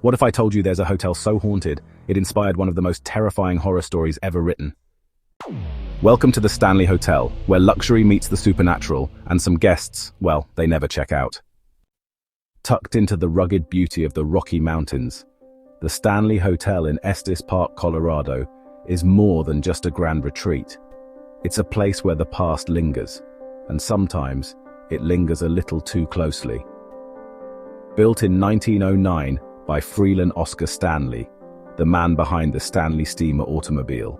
What if I told you there's a hotel so haunted, it inspired one of the most terrifying horror stories ever written? Welcome to the Stanley Hotel, where luxury meets the supernatural, and some guests, well, they never check out. Tucked into the rugged beauty of the Rocky Mountains, the Stanley Hotel in Estes Park, Colorado, is more than just a grand retreat. It's a place where the past lingers, and sometimes it lingers a little too closely. Built in 1909 by Freeland Oscar Stanley, the man behind the Stanley Steamer automobile.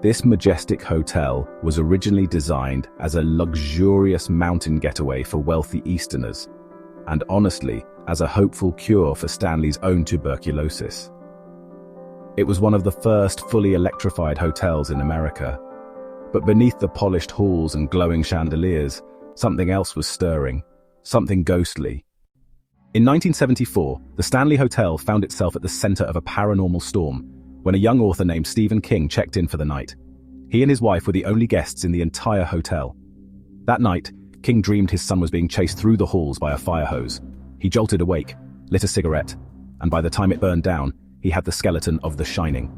This majestic hotel was originally designed as a luxurious mountain getaway for wealthy Easterners, and honestly, as a hopeful cure for Stanley's own tuberculosis. It was one of the first fully electrified hotels in America. But beneath the polished halls and glowing chandeliers, something else was stirring, something ghostly. In 1974, the Stanley Hotel found itself at the center of a paranormal storm when a young author named Stephen King checked in for the night. He and his wife were the only guests in the entire hotel. That night, King dreamed his son was being chased through the halls by a fire hose. He jolted awake, lit a cigarette, and by the time it burned down, he had the skeleton of The Shining.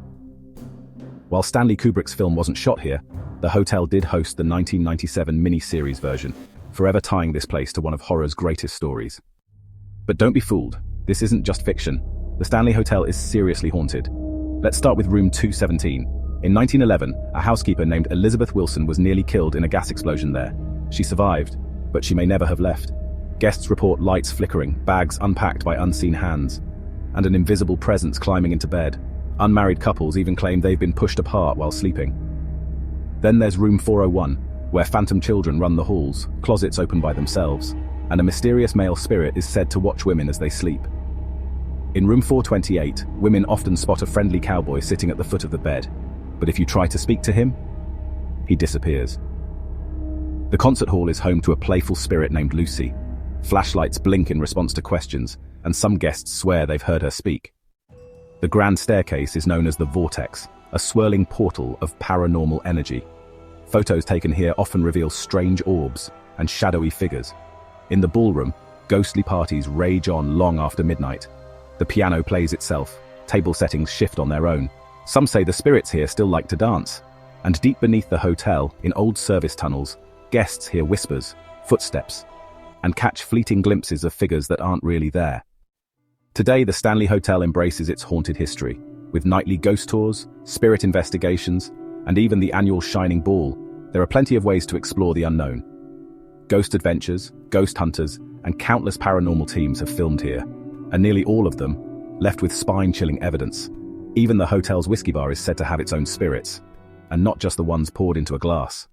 While Stanley Kubrick's film wasn't shot here, the hotel did host the 1997 mini-series version, forever tying this place to one of horror's greatest stories. But don't be fooled, this isn't just fiction. The Stanley Hotel is seriously haunted. Let's start with room 217. In 1911, a housekeeper named Elizabeth Wilson was nearly killed in a gas explosion there. She survived, but she may never have left. Guests report lights flickering, bags unpacked by unseen hands, and an invisible presence climbing into bed. Unmarried couples even claim they've been pushed apart while sleeping. Then there's room 401, where phantom children run the halls, closets open by themselves, and a mysterious male spirit is said to watch women as they sleep. In room 428, women often spot a friendly cowboy sitting at the foot of the bed, but if you try to speak to him, he disappears. The concert hall is home to a playful spirit named Lucy. Flashlights blink in response to questions, and some guests swear they've heard her speak. The grand staircase is known as the Vortex, a swirling portal of paranormal energy. Photos taken here often reveal strange orbs and shadowy figures. In the ballroom, ghostly parties rage on long after midnight. The piano plays itself, table settings shift on their own. Some say the spirits here still like to dance. And deep beneath the hotel, in old service tunnels, guests hear whispers, footsteps, and catch fleeting glimpses of figures that aren't really there. Today, the Stanley Hotel embraces its haunted history, with nightly ghost tours, spirit investigations, and even the annual Shining Ball. There are plenty of ways to explore the unknown. Ghost adventures, ghost hunters, and countless paranormal teams have filmed here, and nearly all of them left with spine-chilling evidence. Even the hotel's whiskey bar is said to have its own spirits, and not just the ones poured into a glass.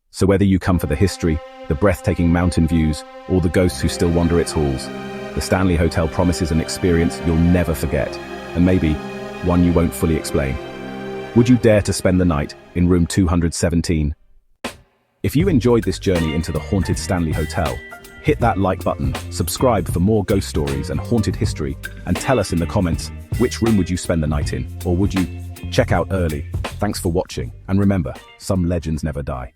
So whether you come for the history, the breathtaking mountain views, or the ghosts who still wander its halls, the Stanley Hotel promises an experience you'll never forget, and maybe one you won't fully explain. Would you dare to spend the night in room 217? If you enjoyed this journey into the haunted Stanley Hotel, hit that like button, subscribe for more ghost stories and haunted history, and tell us in the comments, which room would you spend the night in, or would you check out early? Thanks for watching, and remember, some legends never die.